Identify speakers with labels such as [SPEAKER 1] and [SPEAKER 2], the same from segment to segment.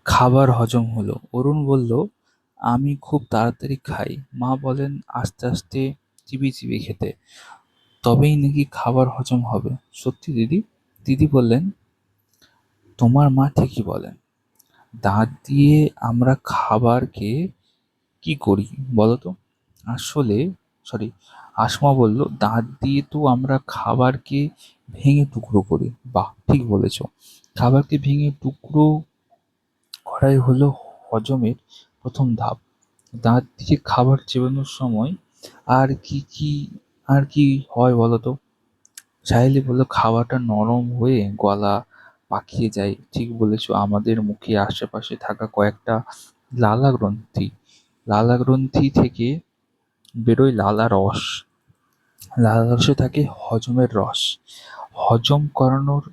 [SPEAKER 1] খাবার হজম হলো। অরুণ বলল, আমি খুব তাড়াতাড়ি খাই। মা বলেন, আস্তে আস্তে চিবিয়ে চিবিয়ে খেতে। তবেই নাকি খাবার হজম হবে। সত্যি দিদি? দিদি বললেন, তোমার মা ঠিকই বলেন। দাঁত দিয়ে আমরা খাবারকে কি করি বলো তো? আসলে সরি আসমা বলল, দাঁত দিয়ে তো আমরা খাবারকে ভেঙে টুকরো করি। বাহ, ঠিক বলেছ। খাবারকে ভেঙে টুকরো করাই হলো হজমের প্রথম ধাপ। দাঁত দিয়ে খাবার চেবানোর সময় আর কি হয় বলো তো? সাহেলি বলল, খাবারটা নরম হয়ে গলা পাকিয়ে যায়। ঠিক বলেছো, আমাদের মুখে আশেপাশে থাকা কয়েকটা লালা গ্রন্থি থেকে বেরোয় লালা রস। লালা রসে থাকে হজমের রস। হজম করানোর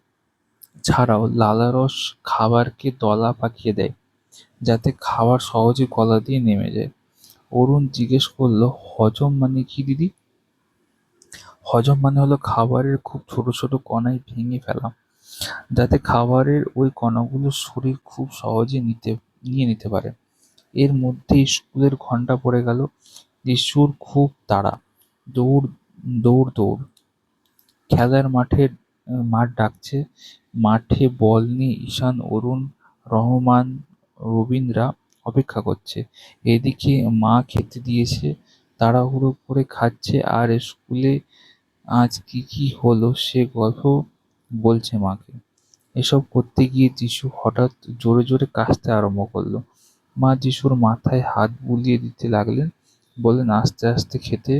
[SPEAKER 1] ছাড়াও লালা রস খাবারকে দলা পাকিয়ে দেয়, যাতে খাবার সহজে গলা দিয়ে নেমে যায়। অরুণ জিজ্ঞেস করলো, হজম মানে কি দিদি? হজম মানে হলো খাবারের খুব ছোট ছোট কণায় ভেঙে ফেলা, যাতে খাবারের ওই কণাগুলো শরীর খুব সহজে নিয়ে নিতে পারে। এর মধ্যে স্কুলের ঘন্টা পড়ে গেল। যিশুর খুব তাড়া। দৌড় দৌড়। খেলার মাঠ ডাকছে। মাঠে বল নিয়ে ঈশান, অরুণ, রহমান, রবিনরা অপেক্ষা করছে। এদিকে মা খেতে দিয়েছে, তাড়াহুড়ো করে খাচ্ছে, আর স্কুলে আজ কি কি হলো সে গল্প বলছে মাকে। এসব করতে গিয়ে যিশু হঠাৎ জোরে জোরে কাশতে আরম্ভ করলো। মা যিশুর মাথায় হাত বুলিয়ে দিতে লাগলেন। বললেন, আস্তে আস্তে খেতে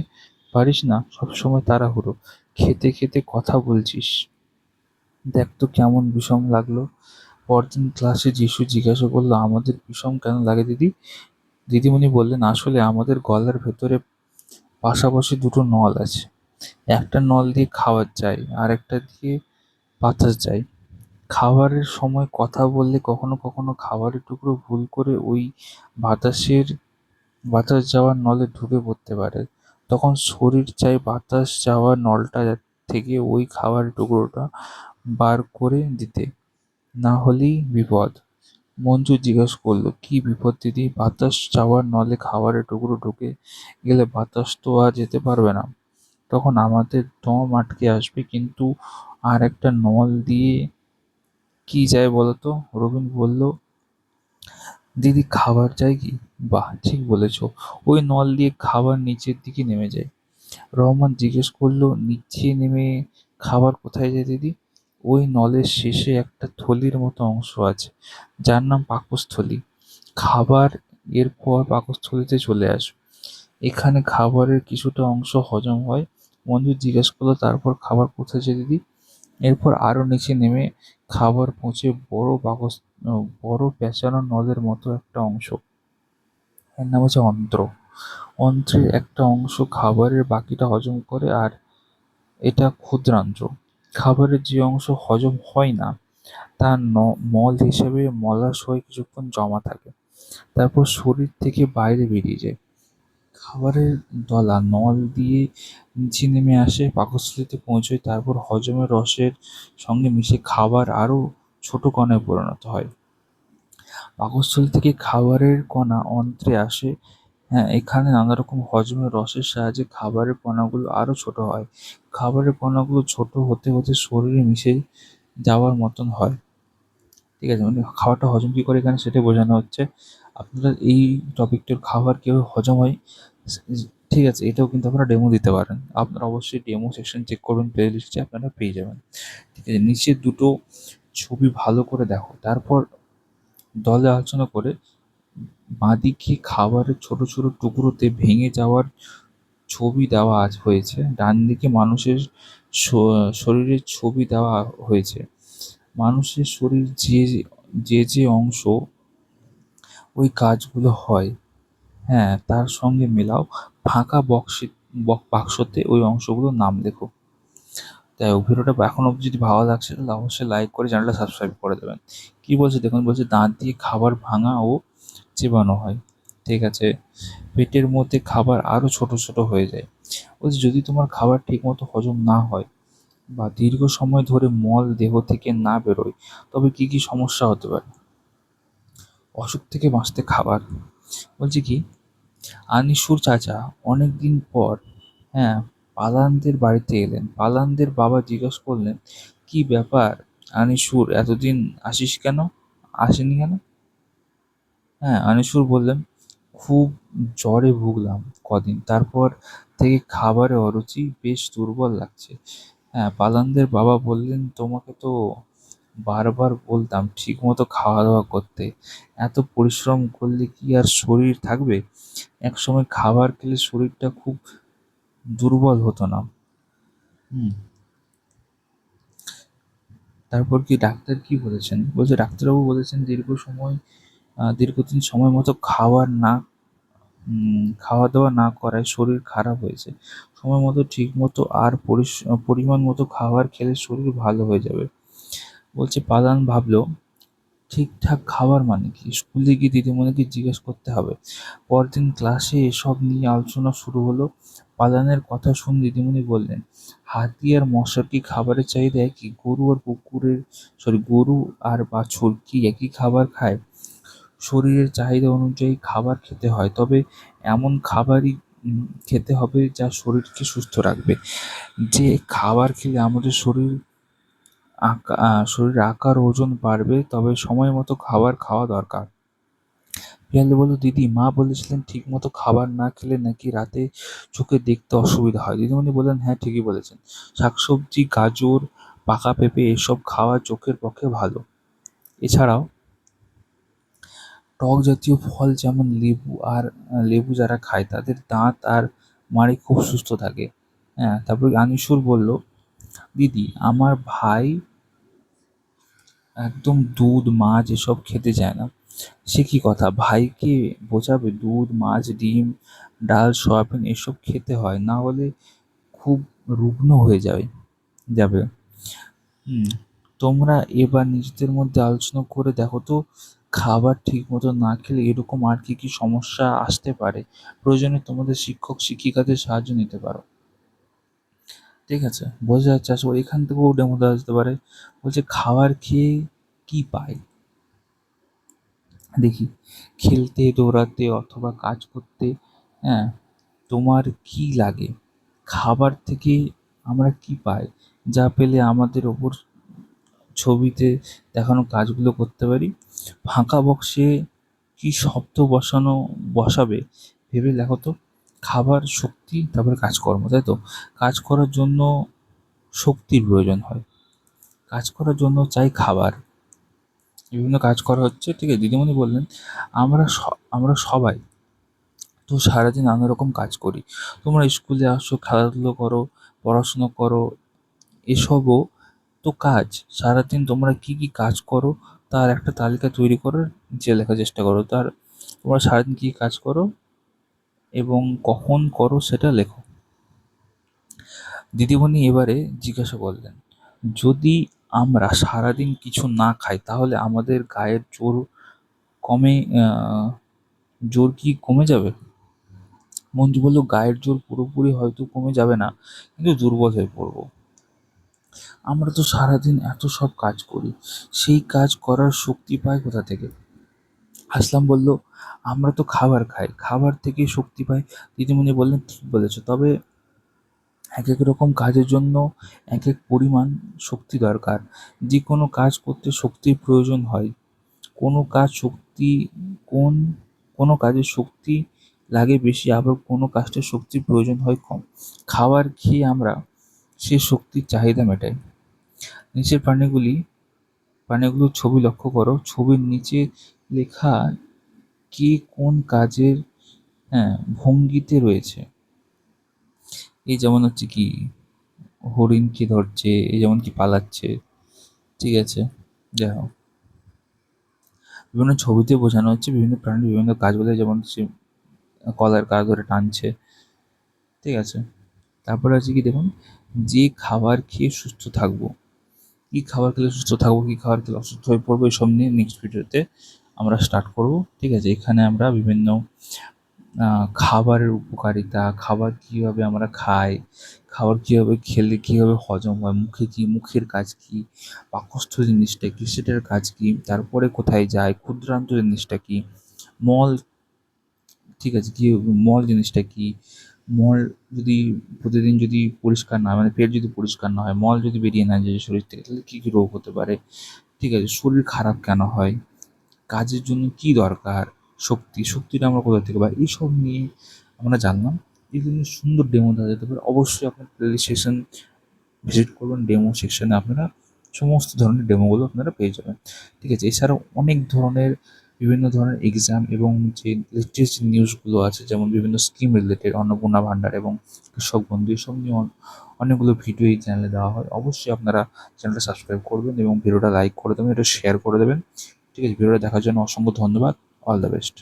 [SPEAKER 1] পারিস না? সবসময় তাড়াহুড়ো। খেতে খেতে কথা বলছিস। দেখ তো কেমন বিষম লাগলো। পরদিন ক্লাসে যিশু জিজ্ঞাসা করলো, আমাদের বিষম কেন লাগে দিদি? দিদিমণি বললেন, আসলে আমাদের গলার ভেতরে পাশাপাশি দুটো নল আছে। একটা নল দিয়ে খাবার যায়, আর একটা দিয়ে বাতাস যায়। খাবারের সময় কথা বললে কখনো কখনো খাবারের টুকরো ভুল করে ওই বাতাসের বাতাস যাওয়ার নলে ঢুকে পড়তে পারে। তখন শরীর চায় বাতাস যাওয়ার নলটা থেকে ওই খাবারের টুকরোটা বার করে দিতে, না হলেই বিপদ। মঞ্জু জিজ্ঞেস করলো, কি বিপদ দিদি? বাতাস যাওয়ার নলে খাবারের টুকরো ঢুকে গেলে বাতাস তো আর যেতে পারবে না। তখন আমাদের দম আটকে আসবে। কিন্তু আর একটা নল দিয়ে কি যায় বলতো? রবিন বলল, দিদি, খাবার যায় কি? বাহ, ঠিক বলেছ। ওই নল দিয়ে খাবার নিচের দিকে নেমে যায়। রহমান জিজ্ঞেস করলো, নিচে নেমে খাবার কোথায় যায় দিদি? ওই নলের শেষে একটা থলির মতো অংশ আছে, যার নাম পাকস্থলী। খাবার এরপর পাকস্থলীতে চলে আসে। এখানে খাবারের কিছুটা অংশ হজম হয়। মঞ্জু জিজ্ঞেস করলো, তারপর খাবার কোথায় যায় দিদি? এরপর আরো নিচে নেমে খাবার পৌঁছে বড় পেঁচানো নলের মতো একটা অংশ, এর নাম হচ্ছে অন্ত্র। অন্ত্রের একটা অংশ খাবারের বাকিটা হজম করে, আর এটা ক্ষুদ্রান্ত্র। খাবারের যে অংশ হজম হয় না, তা মল হিসেবে মলাশ হয়ে কিছুক্ষণ জমা থাকে, তারপর শরীর থেকে বাইরে বেরিয়ে যায়। খাবারের দলা নল দিয়ে নিচে নেমে আসে, পাকস্থলীতে পৌঁছয়, তারপর হজমের রসের সঙ্গে মিশে খাবার আরো ছোট কণায় পরিণত হয়। পাকস্থলী থেকে খাবারের কণা অন্ত্রে আসে। হ্যাঁ, এখানে নানা রকম হজমের রসের সাহায্যে খাবারের কণাগুলো আরো ছোট হয়। খাবারের কণাগুলো ছোট হতে হতে শরীরে মিশে যাওয়ার মতন হয়। ঠিক আছে, মানে খাবারটা হজম কি করে এখানে সেটাই বোঝানো হচ্ছে। আপনারা এই টপিকটার খাবার কিভাবে হজম হয়, ঠিক আছে, এটাও কিন্তু আপনারা ডেমো দিতে পারেন। আপনারা অবশ্যই ডেমো সেকশন চেক করবেন, প্লে লিস্টে আপনারা পেয়ে যাবেন। ঠিক আছে, নিচের দুটো ছবি ভালো করে দেখো, তারপর দলে আলোচনা করে বাঁদিকে খাবারের ছোট ছোট টুকরোতে ভেঙে যাওয়ার ছবি দেওয়া হয়েছে, ডান দিকে মানুষের শরীরের ছবি দেওয়া হয়েছে। মানুষের শরীর যে অংশ ওই কাজগুলো হয়, হ্যাঁ, তার সঙ্গে মেলাও। ফাঁকা বাক্সতে ওই অংশগুলোর নাম লেখো। তাই ভিডিওটা এখন অব্দি যদি ভালো লাগছে তাহলে অবশ্যই লাইক করে চ্যানেলটা সাবস্ক্রাইব করে দেবেন। কি বলছে দেখুন, বলছে দাঁত দিয়ে খাবার ভাঙা ও চেবানো হয়। ঠিক আছে, পেটের মধ্যে খাবার আরো ছোট ছোট হয়ে যায়। বলছে যদি তোমার খাবার ঠিক মতো হজম না হয় বা দীর্ঘ সময় ধরে মল দেহ থেকে না বেরোয়, তবে কি কি সমস্যা হতে পারে? অসুখ থেকে বাঁচতে খাবার। বলছে কি, আনিসুর চাচা অনেকদিন পর, হ্যাঁ, পালানদের বাড়িতে এলেন। পালানদের বাবা জিজ্ঞেস করলেন, কি ব্যাপার আনিসুর, এতদিন আসেনি কেন? হ্যাঁ, আনিসুর বললেন, খুব জ্বরে ভুগলাম কদিন, তারপর থেকে খাবারে অরুচি, বেশ দুর্বল লাগছে। হ্যাঁ, পালানদের বাবা বললেন, তোমাকে তো বারবার বলতাম ঠিক মতো খাওয়া দাওয়া করতে, এত পরিশ্রম করলে কি আর শরীর থাকবে? একসময় খাবার খেলে শরীরটা খুব দুর্বল হতো না? হুম। তারপর কি ডাক্তার কি বলেছেন? বলছে ডাক্তারবাবু বলেছেন দীর্ঘদিন সময় মতো খাওয়া দাওয়া না করায় শরীর খারাপ হয়েছে। সময় মতো ঠিক মতো আর পরিমাণ মতো খাবার খেলে শরীর ভালো হয়ে যাবে। বলছে পালান ভাবলো, ঠিকঠাক খাবার মানে কি? স্কুলে গিয়ে দিদিমণিকে জিজ্ঞেস করতে হবে। পরদিন ক্লাসে এসব নিয়ে আলোচনা শুরু হলো। পালানের কথা শুনে দিদিমণি বললেন, হাতি আর মশার কি খাবারের চাহিদা একই? গরু আর বাছুর কি একই খাবার খায়? শরীরের চাহিদা অনুযায়ী খাবার খেতে হয়, তবে এমন খাবারই খেতে হবে যা শরীরকে সুস্থ রাখবে। যে খাবার খেলে আমাদের শরীরের আকার ওজন বাড়বে, তবে সময় মতো খাবার খাওয়া দরকার। পিয়ালি বলল, দিদি, মা বলেছিলেন ঠিক মতো খাবার না খেলে নাকি রাতে চোখে দেখতে অসুবিধা হয়। দিদিমণি বললেন, হ্যাঁ, ঠিকই বলেছেন। শাকসবজি, গাজর, পাকা পেঁপে এসব খাওয়া চোখের পক্ষে ভালো। এছাড়াও টক জাতীয় ফল যেমন লেবু যারা খায় তাদের দাঁত আর মাড়ি খুব সুস্থ থাকে। হ্যাঁ, তারপর আনিসুর বলল, দিদি, আমার ভাই একদম দুধ, মাছ এসব খেতে চায় না। সে কি কথা? ভাইকে বোঝাবে দুধ, মাছ, ডিম, ডাল, সয়াবিন এসব খেতে হয়, না হলে খুব রুগ্ন হয়ে যাবে। হুম। তোমরা এবার নিজেদের মধ্যে আলোচনা করে দেখো তো, খাবার ঠিক মতো না খেলে এরকম আর কি কি সমস্যা আসতে পারে। প্রয়োজনে তোমাদের শিক্ষক শিক্ষিকাদের সাহায্য নিতে পারো। ঠিক আছে, বোঝা যাচ্ছে? আসলে এখান থেকেও ডেমো দেওয়া যেতে পারে। বলছে খাবার খেয়ে কি পায় দেখি, খেলতে, দৌড়াতে অথবা কাজ করতে, হ্যাঁ, তোমার কি লাগে? খাবার থেকে আমরা কি পাই, যা পেলে আমাদের ওপর ছবিতে দেখানো কাজগুলো করতে পারি? ফাঁকা বক্সে কি শব্দ বসাবে ভেবে লেখো তো। খাবার, শক্তি, তারপরে কাজকর্ম, তাই তো? কাজ করার জন্য শক্তির প্রয়োজন হয়, কাজ করার জন্য চাই খাবার। বিভিন্ন কাজ করা হচ্ছে, ঠিক আছে। দিদিমণি বললেন, আমরা সবাই তো সারাদিন নানা রকম কাজ করি। তোমরা স্কুলে আসো, খেলাধুলো করো, পড়াশুনো করো, এসবও তো কাজ। সারাদিন তোমরা কি কি কাজ করো তার একটা তালিকা তৈরি করে নিচে লেখার চেষ্টা করো। তোমরা সারাদিন কি কাজ করো এবং কখন করো সেটা লেখো। দিদিমণি এবারে জিজ্ঞাসা করলেন, যদি আমরা সারাদিন কিছু না খাই তাহলে আমাদের গায়ের কমে জোর কি কমে যাবে? মঞ্জু বলল, গায়ের জোর পুরোপুরি হয়তো কমে যাবে না, কিন্তু দুর্বল হয়ে পড়বো। আমরা তো সারাদিন এত সব কাজ করি, সেই কাজ করার শক্তি পাই কোথা থেকে? আসলাম বলল, আমরা তো খাবার খাই, খাবার থেকে শক্তি পাই। দিদিমণি বললেন, ঠিক বলেছ, তবে এক এক রকম কাজের জন্য এক এক পরিমাণ শক্তি দরকার। যে কোনো কাজ করতে শক্তির প্রয়োজন হয়। কোনো কাজ শক্তি কোন কোনো কাজে শক্তি লাগে বেশি, আবার কোনো কাজটা শক্তির প্রয়োজন হয় কম। খাবার খেয়ে আমরা সে শক্তির চাহিদা মেটাই। নিচের প্রাণীগুলোর ছবি লক্ষ্য করো। ছবির নিচে লেখা কে কোন কাজের, হ্যাঁ, ভঙ্গিতে রয়েছে। এই যেমন হচ্ছে কি, হরিণকে ধরছে, এই যেমন কি পালাচ্ছে, ঠিক আছে। যাই হোক, বিভিন্ন ছবিতে বোঝানো হচ্ছে বিভিন্ন প্রাণীর বিভিন্ন কাজগুলো, যেমন সে কলার কাজ ধরে টানছে, ঠিক আছে। তারপরে আছে কি, দেখুন, যে খাবার খেয়ে সুস্থ থাকবো, কি খাবার খেলে সুস্থ থাকবো, কি খাবার খেলে অসুস্থ হয়ে পড়বো, এসব নিয়ে নেক্সট ভিডিওতে আমরা স্টার্ট করব, ঠিক আছে। এখানে আমরা বিভিন্ন খাবারের উপকারিতা, খাবার কীভাবে আমরা খাই, খাবার কীভাবে খেলে কীভাবে হজম হয়, মুখে কী, মুখের কাজ কী, পাকস্থ জিনিসটা কী, সেটার কাজ কী, তারপরে কোথায় যায়, ক্ষুদ্রান্ত জিনিসটা কী, মল, ঠিক আছে, কী মল জিনিসটা কী, মল যদি প্রতিদিন যদি পরিষ্কার না, মানে পেট যদি পরিষ্কার না হয়, মল যদি বেরিয়ে না যায় শরীর থেকে, তাহলে কী কী রোগ হতে পারে, ঠিক আছে, শরীর খারাপ কেন হয়, কাজের জন্য কী দরকার, শক্তিটা আমরা কোথা থেকে পাই, এইসব নিয়ে আমরা জানলাম। এগুলো নিয়ে সুন্দর ডেমো দেওয়া যেতে পারে। অবশ্যই আপনার প্লে সেশন ভিজিট করবেন, ডেমো সেকশনে আপনারা সমস্ত ধরনের ডেমোগুলো আপনারা পেয়ে যাবেন, ঠিক আছে। এছাড়াও অনেক ধরনের বিভিন্ন ধরনের এক্সাম এবং যে লেটেস্ট নিউজগুলো আছে, যেমন বিভিন্ন স্কিম রিলেটেড, অন্নপূর্ণা ভাণ্ডার এবং কৃষক বন্ধু, এসব নিয়ে অনেকগুলো ভিডিও এই চ্যানেলে দেওয়া হয়। অবশ্যই আপনারা চ্যানেলটা সাবস্ক্রাইব করবেন এবং ভিডিওটা লাইক করে দেবেন, এটা শেয়ার করে দেবেন, ঠিক আছে। ভিডিওটা দেখার জন্য অসংখ্য ধন্যবাদ। All the best.